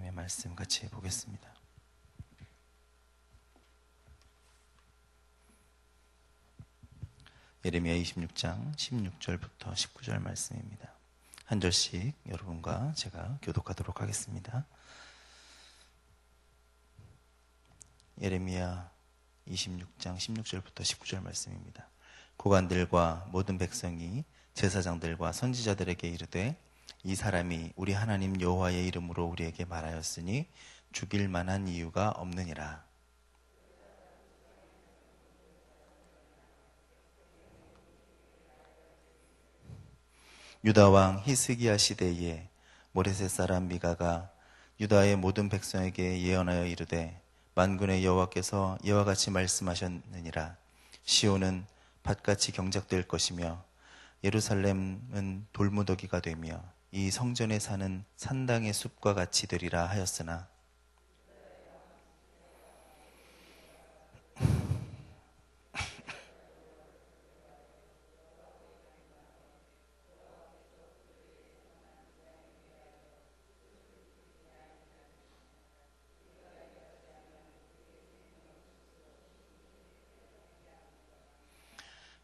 하나님의 말씀 같이 보겠습니다. 예레미야 26장 16절부터 19절 말씀입니다. 한 절씩 여러분과 제가 교독하도록 하겠습니다. 예레미야 26장 16절부터 19절 말씀입니다. 고관들과 모든 백성이 제사장들과 선지자들에게 이르되 이 사람이 우리 하나님 여호와의 이름으로 우리에게 말하였으니 죽일 만한 이유가 없느니라. 유다 왕 히스기야 시대에 모레셋 사람 미가가 유다의 모든 백성에게 예언하여 이르되 만군의 여호와께서 이와 같이 말씀하셨느니라. 시온은 밭같이 경작될 것이며 예루살렘은 돌무더기가 되며 이 성전에 사는 산당의 숲과 같이 되리라 하였으나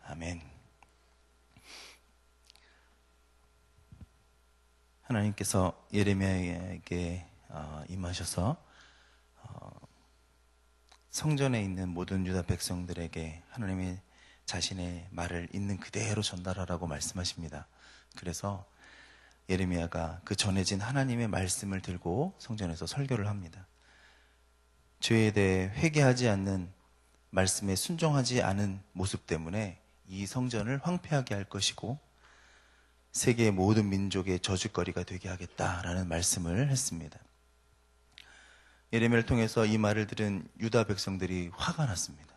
아멘. 하나님께서 예레미야에게 임하셔서 성전에 있는 모든 유다 백성들에게 하나님의 자신의 말을 있는 그대로 전달하라고 말씀하십니다. 그래서 예레미야가 그 전해진 하나님의 말씀을 들고 성전에서 설교를 합니다. 죄에 대해 회개하지 않는 말씀에 순종하지 않은 모습 때문에 이 성전을 황폐하게 할 것이고 세계의 모든 민족의 저주거리가 되게 하겠다라는 말씀을 했습니다. 예레미야를 통해서 이 말을 들은 유다 백성들이 화가 났습니다.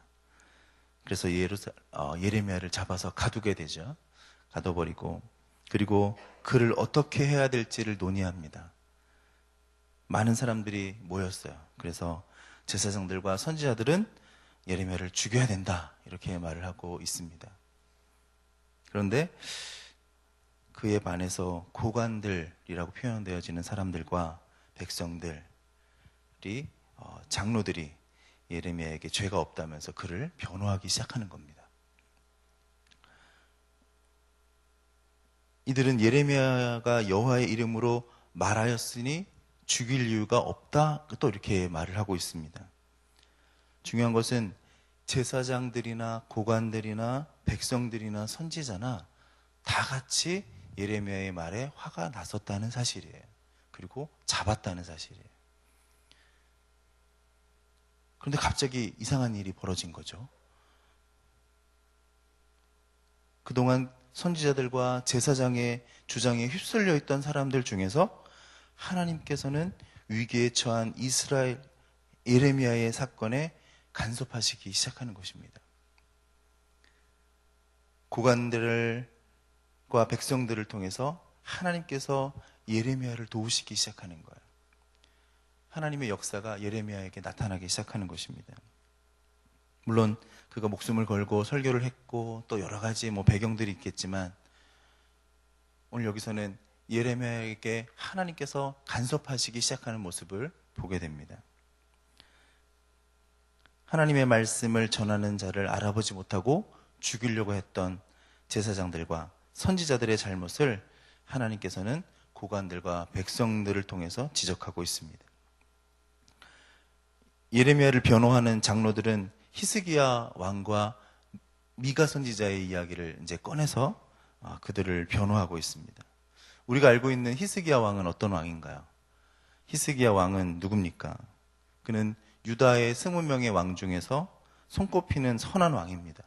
그래서 예레미야를 잡아서 가두게 되죠. 가둬버리고 그리고 그를 어떻게 해야 될지를 논의합니다. 많은 사람들이 모였어요. 그래서 제사장들과 선지자들은 예레미야를 죽여야 된다 이렇게 말을 하고 있습니다. 그런데 그에 반해서 고관들이라고 표현되어지는 사람들과 백성들이 장로들이 예레미야에게 죄가 없다면서 그를 변호하기 시작하는 겁니다. 이들은 예레미야가 여호와의 이름으로 말하였으니 죽일 이유가 없다 또 이렇게 말을 하고 있습니다. 중요한 것은 제사장들이나 고관들이나 백성들이나 선지자나 다 같이 예레미야의 말에 화가 났었다는 사실이에요. 그리고 잡았다는 사실이에요. 그런데 갑자기 이상한 일이 벌어진 거죠. 그동안 선지자들과 제사장의 주장에 휩쓸려 있던 사람들 중에서 하나님께서는 위기에 처한 이스라엘 예레미야의 사건에 간섭하시기 시작하는 것입니다. 고관들과 백성들을 통해서 하나님께서 예레미야를 도우시기 시작하는 거예요. 하나님의 역사가 예레미야에게 나타나기 시작하는 것입니다. 물론 그가 목숨을 걸고 설교를 했고 또 여러 가지 배경들이 있겠지만 오늘 여기서는 예레미야에게 하나님께서 간섭하시기 시작하는 모습을 보게 됩니다. 하나님의 말씀을 전하는 자를 알아보지 못하고 죽이려고 했던 제사장들과 선지자들의 잘못을 하나님께서는 고관들과 백성들을 통해서 지적하고 있습니다. 예레미야를 변호하는 장로들은 히스기야 왕과 미가 선지자의 이야기를 이제 꺼내서 그들을 변호하고 있습니다. 우리가 알고 있는 히스기야 왕은 어떤 왕인가요? 히스기야 왕은 누굽니까? 그는 유다의 20명의 왕 중에서 손꼽히는 선한 왕입니다.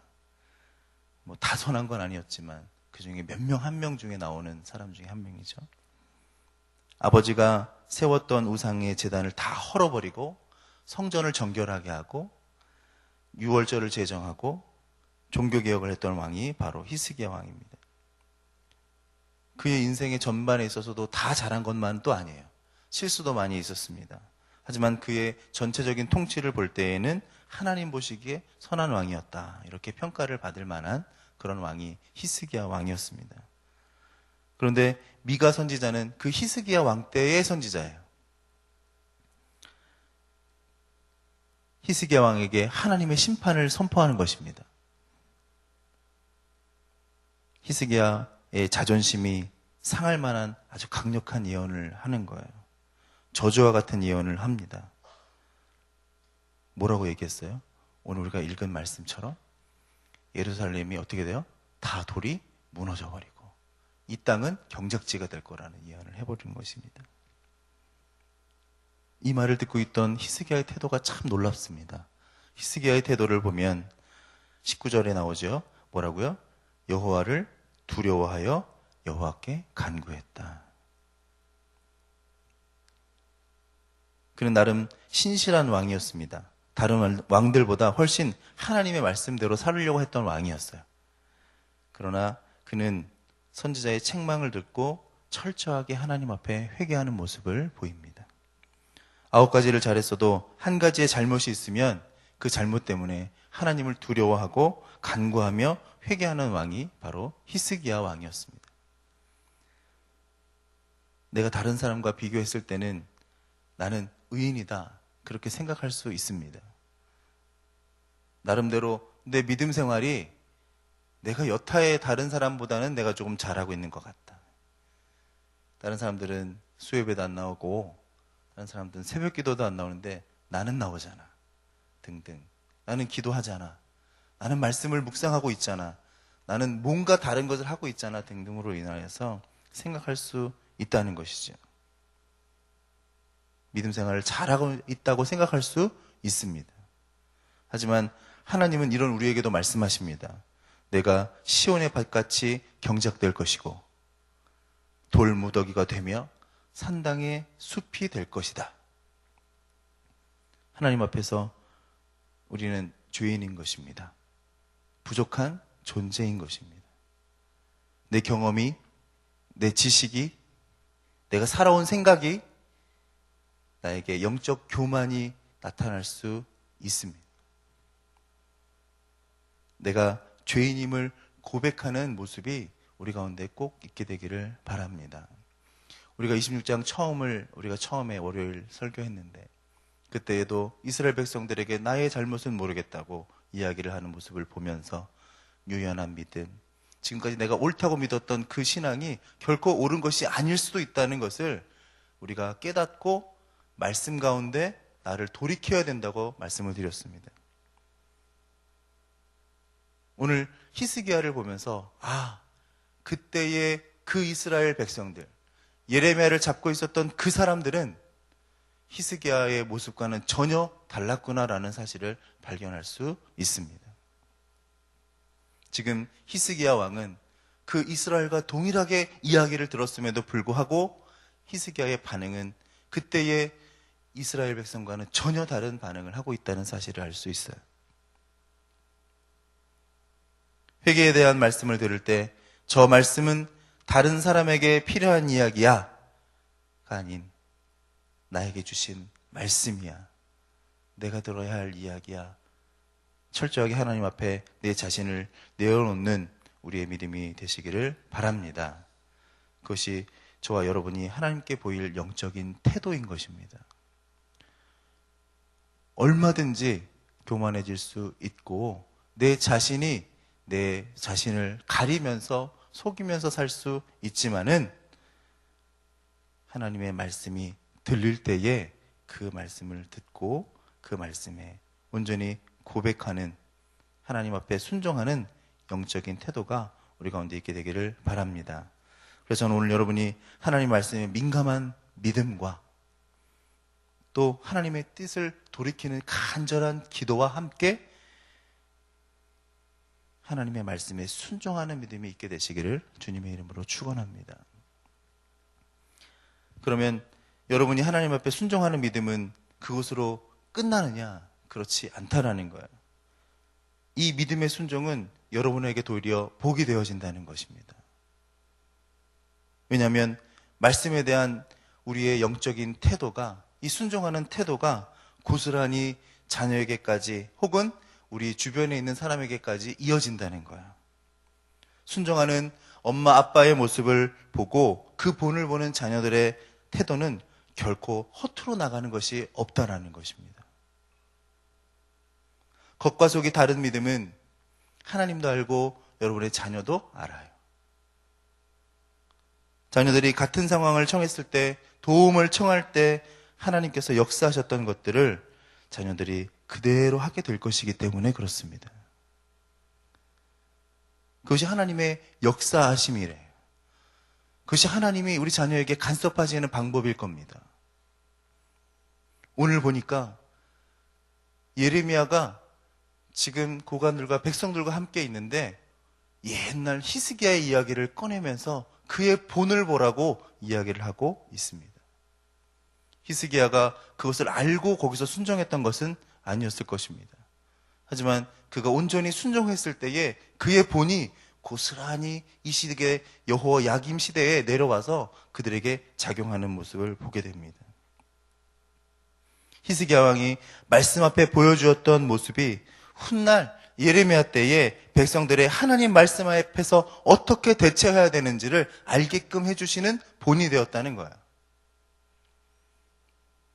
다 선한 건 아니었지만 그 중에 몇 명 한 명 중에 나오는 사람 중에 한 명이죠. 아버지가 세웠던 우상의 제단을 다 헐어버리고 성전을 정결하게 하고 유월절을 제정하고 종교개혁을 했던 왕이 바로 히스기야 왕입니다. 그의 인생의 전반에 있어서도 다 잘한 것만은 또 아니에요. 실수도 많이 있었습니다. 하지만 그의 전체적인 통치를 볼 때에는 하나님 보시기에 선한 왕이었다 이렇게 평가를 받을 만한 그런 왕이 히스기야 왕이었습니다. 그런데 미가 선지자는 그 히스기야 왕 때의 선지자예요. 히스기야 왕에게 하나님의 심판을 선포하는 것입니다. 히스기야의 자존심이 상할 만한 아주 강력한 예언을 하는 거예요. 저주와 같은 예언을 합니다. 뭐라고 얘기했어요? 오늘 우리가 읽은 말씀처럼 예루살렘이 어떻게 돼요? 다 돌이 무너져 버리고 이 땅은 경작지가 될 거라는 예언을 해버린 것입니다. 이 말을 듣고 있던 히스기야의 태도가 참 놀랍습니다. 히스기야의 태도를 보면 19절에 나오죠. 뭐라고요? 여호와를 두려워하여 여호와께 간구했다. 그는 나름 신실한 왕이었습니다. 다른 왕들보다 훨씬 하나님의 말씀대로 살으려고 했던 왕이었어요. 그러나 그는 선지자의 책망을 듣고 철저하게 하나님 앞에 회개하는 모습을 보입니다. 9가지를 잘했어도 한 가지의 잘못이 있으면 그 잘못 때문에 하나님을 두려워하고 간구하며 회개하는 왕이 바로 히스기야 왕이었습니다. 내가 다른 사람과 비교했을 때는 나는 의인이다 그렇게 생각할 수 있습니다. 나름대로 내 믿음 생활이 내가 여타의 다른 사람보다는 내가 조금 잘하고 있는 것 같다. 다른 사람들은 수요예배도 안 나오고 다른 사람들은 새벽 기도도 안 나오는데 나는 나오잖아 등등. 나는 기도하잖아. 나는 말씀을 묵상하고 있잖아. 나는 뭔가 다른 것을 하고 있잖아 등등으로 인하여서 생각할 수 있다는 것이죠. 믿음 생활을 잘하고 있다고 생각할 수 있습니다. 하지만 하나님은 이런 우리에게도 말씀하십니다. 내가 시온의 밭같이 경작될 것이고 돌무더기가 되며 산당의 숲이 될 것이다. 하나님 앞에서 우리는 죄인인 것입니다. 부족한 존재인 것입니다. 내 경험이, 내 지식이, 내가 살아온 생각이 나에게 영적 교만이 나타날 수 있습니다. 내가 죄인임을 고백하는 모습이 우리 가운데 꼭 있게 되기를 바랍니다. 우리가 26장 처음에 월요일 설교했는데 그때에도 이스라엘 백성들에게 나의 잘못은 모르겠다고 이야기를 하는 모습을 보면서 유연한 믿음, 지금까지 내가 옳다고 믿었던 그 신앙이 결코 옳은 것이 아닐 수도 있다는 것을 우리가 깨닫고 말씀 가운데 나를 돌이켜야 된다고 말씀을 드렸습니다. 오늘 히스기야를 보면서 그때의 그 이스라엘 백성들, 예레미야를 잡고 있었던 그 사람들은 히스기야의 모습과는 전혀 달랐구나라는 사실을 발견할 수 있습니다. 지금 히스기야 왕은 그 이스라엘과 동일하게 이야기를 들었음에도 불구하고 히스기야의 반응은 그때의 이스라엘 백성과는 전혀 다른 반응을 하고 있다는 사실을 알 수 있어요. 회개에 대한 말씀을 들을 때 저 말씀은 다른 사람에게 필요한 이야기야가 아닌 나에게 주신 말씀이야. 내가 들어야 할 이야기야. 철저하게 하나님 앞에 내 자신을 내어놓는 우리의 믿음이 되시기를 바랍니다. 그것이 저와 여러분이 하나님께 보일 영적인 태도인 것입니다. 얼마든지 교만해질 수 있고 내 자신이 내 자신을 가리면서 속이면서 살 수 있지만은 하나님의 말씀이 들릴 때에 그 말씀을 듣고 그 말씀에 온전히 고백하는 하나님 앞에 순종하는 영적인 태도가 우리 가운데 있게 되기를 바랍니다. 그래서 저는 오늘 여러분이 하나님 말씀에 민감한 믿음과 또 하나님의 뜻을 돌이키는 간절한 기도와 함께 하나님의 말씀에 순종하는 믿음이 있게 되시기를 주님의 이름으로 축원합니다. 그러면 여러분이 하나님 앞에 순종하는 믿음은 그것으로 끝나느냐? 그렇지 않다라는 거예요. 이 믿음의 순종은 여러분에게 도리어 복이 되어진다는 것입니다. 왜냐하면 말씀에 대한 우리의 영적인 태도가, 이 순종하는 태도가 고스란히 자녀에게까지 혹은 우리 주변에 있는 사람에게까지 이어진다는 거예요. 순종하는 엄마 아빠의 모습을 보고 그 본을 보는 자녀들의 태도는 결코 허투루 나가는 것이 없다라는 것입니다. 겉과 속이 다른 믿음은 하나님도 알고 여러분의 자녀도 알아요. 자녀들이 같은 상황을 청했을 때, 도움을 청할 때 하나님께서 역사하셨던 것들을 자녀들이 그대로 하게 될 것이기 때문에 그렇습니다. 그것이 하나님의 역사하심이래요. 그것이 하나님이 우리 자녀에게 간섭하시는 방법일 겁니다. 오늘 보니까 예레미야가 지금 고관들과 백성들과 함께 있는데 옛날 히스기야의 이야기를 꺼내면서 그의 본을 보라고 이야기를 하고 있습니다. 히스기야가 그것을 알고 거기서 순종했던 것은 아니었을 것입니다. 하지만 그가 온전히 순종했을 때에 그의 본이 고스란히 이 시대의 여호와 야김 시대에 내려와서 그들에게 작용하는 모습을 보게 됩니다. 히스기야 왕이 말씀 앞에 보여주었던 모습이 훗날 예레미야 때에 백성들의 하나님 말씀 앞에서 어떻게 대처해야 되는지를 알게끔 해주시는 본이 되었다는 거야.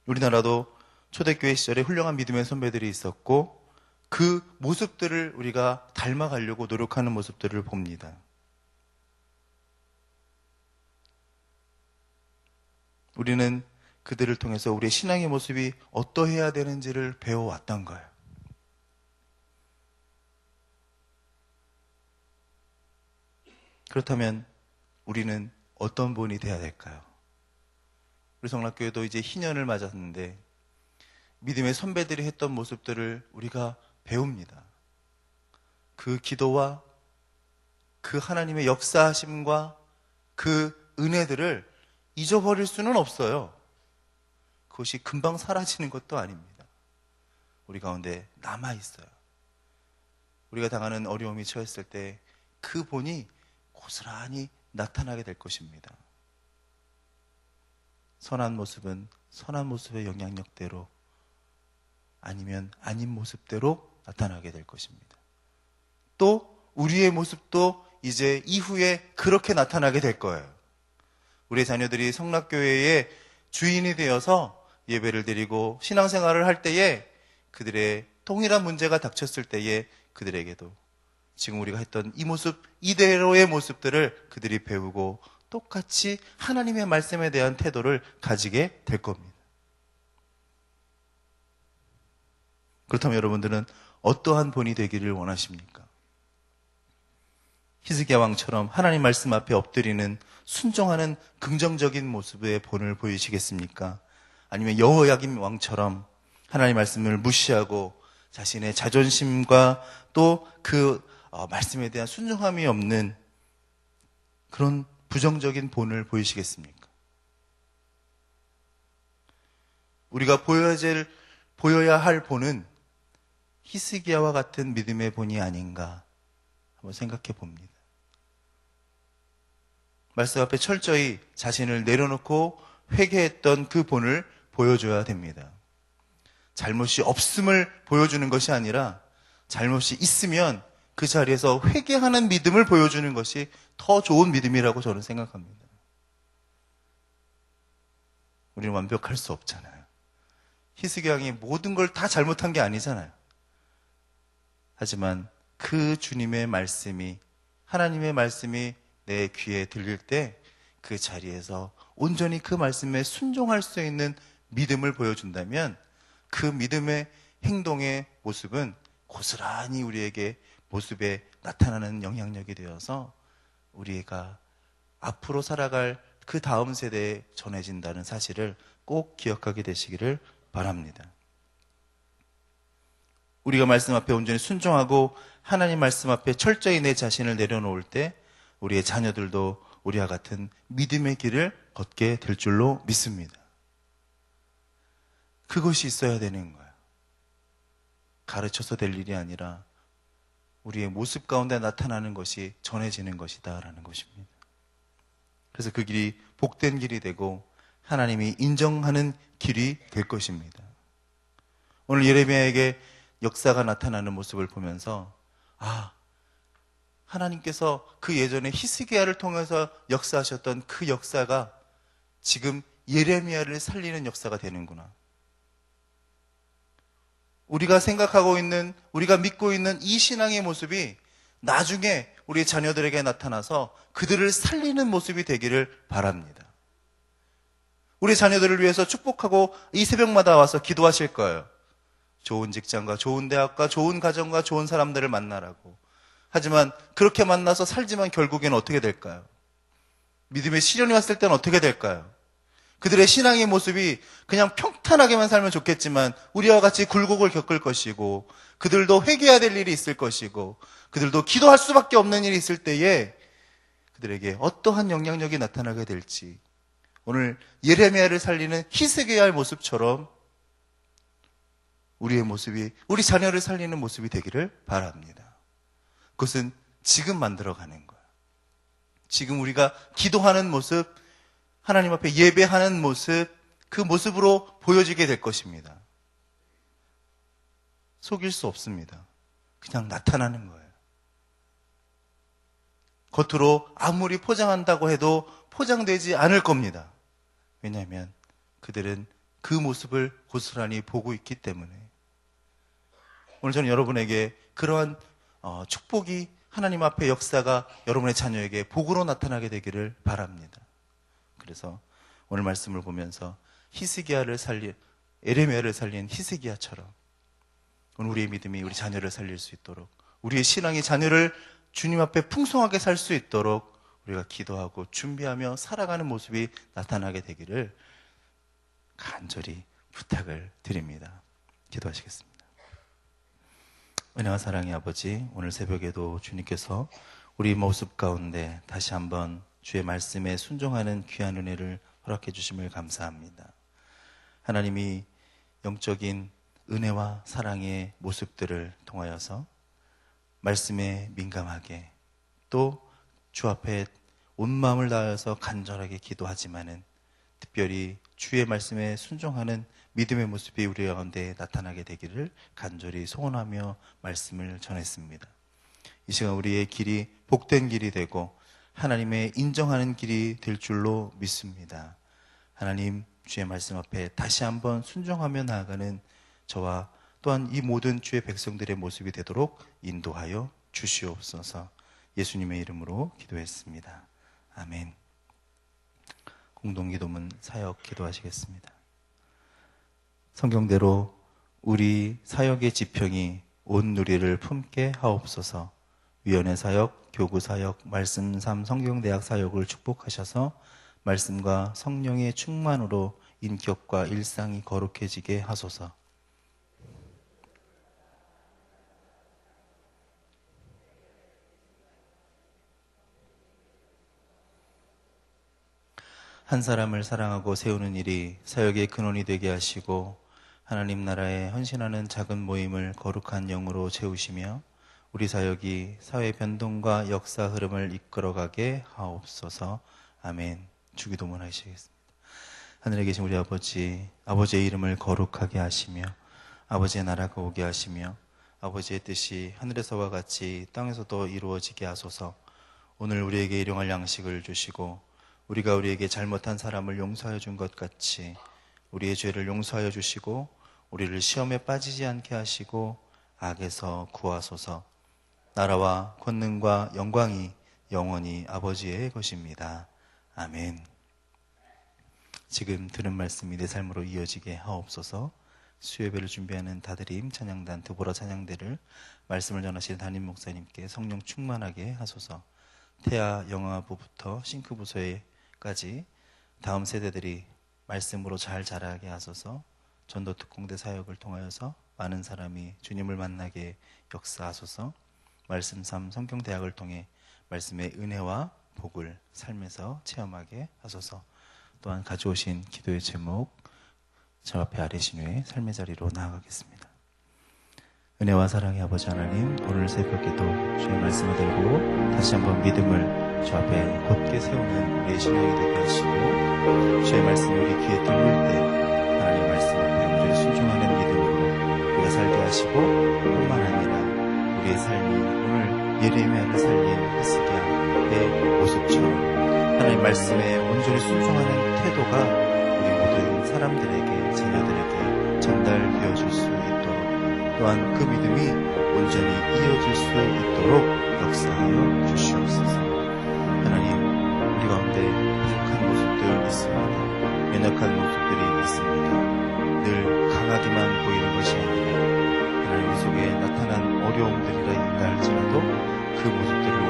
우리나라도 초대교회 시절에 훌륭한 믿음의 선배들이 있었고 그 모습들을 우리가 닮아가려고 노력하는 모습들을 봅니다. 우리는 그들을 통해서 우리의 신앙의 모습이 어떠해야 되는지를 배워왔던 거예요. 그렇다면 우리는 어떤 본이 되어야 될까요? 우리 성락교회도 이제 희년을 맞았는데 믿음의 선배들이 했던 모습들을 우리가 배웁니다. 그 기도와 그 하나님의 역사하심과 그 은혜들을 잊어버릴 수는 없어요. 그것이 금방 사라지는 것도 아닙니다. 우리 가운데 남아있어요. 우리가 당하는 어려움이 처했을 때 그 본이 고스란히 나타나게 될 것입니다. 선한 모습은 선한 모습의 영향력대로 아니면 아닌 모습대로 나타나게 될 것입니다. 또 우리의 모습도 이제 이후에 그렇게 나타나게 될 거예요. 우리 자녀들이 성락교회의 주인이 되어서 예배를 드리고 신앙생활을 할 때에 그들의 동일한 문제가 닥쳤을 때에 그들에게도 지금 우리가 했던 이 모습 이대로의 모습들을 그들이 배우고 똑같이 하나님의 말씀에 대한 태도를 가지게 될 겁니다. 그렇다면 여러분들은 어떠한 본이 되기를 원하십니까? 히스기야 왕처럼 하나님 말씀 앞에 엎드리는 순종하는 긍정적인 모습의 본을 보이시겠습니까? 아니면 여호야김 왕처럼 하나님 말씀을 무시하고 자신의 자존심과 또 그 말씀에 대한 순종함이 없는 그런 부정적인 본을 보이시겠습니까? 우리가 보여야 할 본은 히스기야와 같은 믿음의 본이 아닌가 한번 생각해 봅니다. 말씀 앞에 철저히 자신을 내려놓고 회개했던 그 본을 보여줘야 됩니다. 잘못이 없음을 보여주는 것이 아니라 잘못이 있으면 그 자리에서 회개하는 믿음을 보여주는 것이 더 좋은 믿음이라고 저는 생각합니다. 우리는 완벽할 수 없잖아요. 히스기야 왕이 모든 걸 다 잘못한 게 아니잖아요. 하지만 그 주님의 말씀이, 하나님의 말씀이 내 귀에 들릴 때 그 자리에서 온전히 그 말씀에 순종할 수 있는 믿음을 보여준다면 그 믿음의 행동의 모습은 고스란히 우리에게 모습에 나타나는 영향력이 되어서 우리가 앞으로 살아갈 그 다음 세대에 전해진다는 사실을 꼭 기억하게 되시기를 바랍니다. 우리가 말씀 앞에 온전히 순종하고 하나님 말씀 앞에 철저히 내 자신을 내려놓을 때 우리의 자녀들도 우리와 같은 믿음의 길을 걷게 될 줄로 믿습니다. 그것이 있어야 되는 거예요. 가르쳐서 될 일이 아니라 우리의 모습 가운데 나타나는 것이 전해지는 것이다라는 것입니다. 그래서 그 길이 복된 길이 되고 하나님이 인정하는 길이 될 것입니다. 오늘 예레미야에게 역사가 나타나는 모습을 보면서 하나님께서 그 예전에 히스기야를 통해서 역사하셨던 그 역사가 지금 예레미야를 살리는 역사가 되는구나. 우리가 생각하고 있는, 우리가 믿고 있는 이 신앙의 모습이 나중에 우리 자녀들에게 나타나서 그들을 살리는 모습이 되기를 바랍니다. 우리 자녀들을 위해서 축복하고 이 새벽마다 와서 기도하실 거예요. 좋은 직장과 좋은 대학과 좋은 가정과 좋은 사람들을 만나라고. 하지만 그렇게 만나서 살지만 결국에는 어떻게 될까요? 믿음의 시련이 왔을 때는 어떻게 될까요? 그들의 신앙의 모습이 그냥 평탄하게만 살면 좋겠지만 우리와 같이 굴곡을 겪을 것이고, 그들도 회개해야 될 일이 있을 것이고, 그들도 기도할 수밖에 없는 일이 있을 때에 그들에게 어떠한 영향력이 나타나게 될지, 오늘 예레미야를 살리는 히스기야의 모습처럼 우리의 모습이, 우리 자녀를 살리는 모습이 되기를 바랍니다. 그것은 지금 만들어가는 거예요. 지금 우리가 기도하는 모습, 하나님 앞에 예배하는 모습, 그 모습으로 보여지게 될 것입니다. 속일 수 없습니다. 그냥 나타나는 거예요. 겉으로 아무리 포장한다고 해도 포장되지 않을 겁니다. 왜냐하면 그들은 그 모습을 고스란히 보고 있기 때문에. 오늘 저는 여러분에게 그러한 축복이, 하나님 앞에 역사가 여러분의 자녀에게 복으로 나타나게 되기를 바랍니다. 그래서 오늘 말씀을 보면서 예레미야를 살린 히스기야처럼 오늘 우리의 믿음이 우리 자녀를 살릴 수 있도록, 우리의 신앙이 자녀를 주님 앞에 풍성하게 살 수 있도록 우리가 기도하고 준비하며 살아가는 모습이 나타나게 되기를 간절히 부탁을 드립니다. 기도하시겠습니다. 은혜와 사랑의 아버지, 오늘 새벽에도 주님께서 우리 모습 가운데 다시 한번 주의 말씀에 순종하는 귀한 은혜를 허락해 주심을 감사합니다. 하나님이 영적인 은혜와 사랑의 모습들을 통하여서 말씀에 민감하게, 또 주 앞에 온 마음을 다하여서 간절하게 기도하지만은 특별히 주의 말씀에 순종하는 믿음의 모습이 우리 가운데 나타나게 되기를 간절히 소원하며 말씀을 전했습니다. 이 시간 우리의 길이 복된 길이 되고 하나님의 인정하는 길이 될 줄로 믿습니다. 하나님, 주의 말씀 앞에 다시 한번 순종하며 나아가는 저와 또한 이 모든 주의 백성들의 모습이 되도록 인도하여 주시옵소서. 예수님의 이름으로 기도했습니다. 아멘. 공동기도문 사역 기도하시겠습니다. 성경대로 우리 사역의 지평이 온 누리를 품게 하옵소서. 위원회 사역, 교구 사역, 말씀 삶 성경대학 사역을 축복하셔서 말씀과 성령의 충만으로 인격과 일상이 거룩해지게 하소서. 한 사람을 사랑하고 세우는 일이 사역의 근원이 되게 하시고 하나님 나라에 헌신하는 작은 모임을 거룩한 영으로 채우시며 우리 사역이 사회 변동과 역사 흐름을 이끌어가게 하옵소서. 아멘. 주기도문 하시겠습니다. 하늘에 계신 우리 아버지, 아버지의 이름을 거룩하게 하시며 아버지의 나라가 오게 하시며 아버지의 뜻이 하늘에서와 같이 땅에서도 이루어지게 하소서. 오늘 우리에게 일용할 양식을 주시고 우리가 우리에게 잘못한 사람을 용서하여 준 것 같이 우리의 죄를 용서하여 주시고 우리를 시험에 빠지지 않게 하시고 악에서 구하소서. 나라와 권능과 영광이 영원히 아버지의 것입니다. 아멘. 지금 들은 말씀이 내 삶으로 이어지게 하옵소서. 수요예배를 준비하는 다드림 찬양단 드보라 찬양대를 말씀을 전하시는 담임 목사님께 성령 충만하게 하소서. 태아 영아부부터 싱크부서에까지 다음 세대들이 말씀으로 잘 자라게 하소서. 전도 특공대 사역을 통하여서 많은 사람이 주님을 만나게 역사하소서. 말씀 삶 성경대학을 통해 말씀의 은혜와 복을 삶에서 체험하게 하소서. 또한 가져오신 기도의 제목 저 앞에 아뢰신 후에 삶의 자리로 나아가겠습니다. 은혜와 사랑의 아버지 하나님, 오늘 새벽에도 주의 말씀을 들고 다시 한번 믿음을 주 앞에 곧게 세우는 우리의 신앙이 되게 하시고 주의 말씀이 우리 귀에 들릴 때 하나님의 말씀 앞에 우리를 순종하는 믿음으로 우리가 살게 하시고 뿐만 아니라 우리의 삶이 오늘 예레미야를 살린 히스기야의 모습처럼 하나님 말씀에 온전히 순종하는 태도가 우리 모든 사람들에게, 자녀들에게 전달되어질 수 있도록 또한 그 믿음이 온전히 이어질 수 있도록 역사하여 주시옵소서. 하나님, 우리 가운데 부족한 모습들 있습니다. 연약한 모습들이 있습니다. 늘 강하게만 보이는 것이 아니라 하나님 속에 나타난 어려움들이라 있다 할지라도 그 모습들을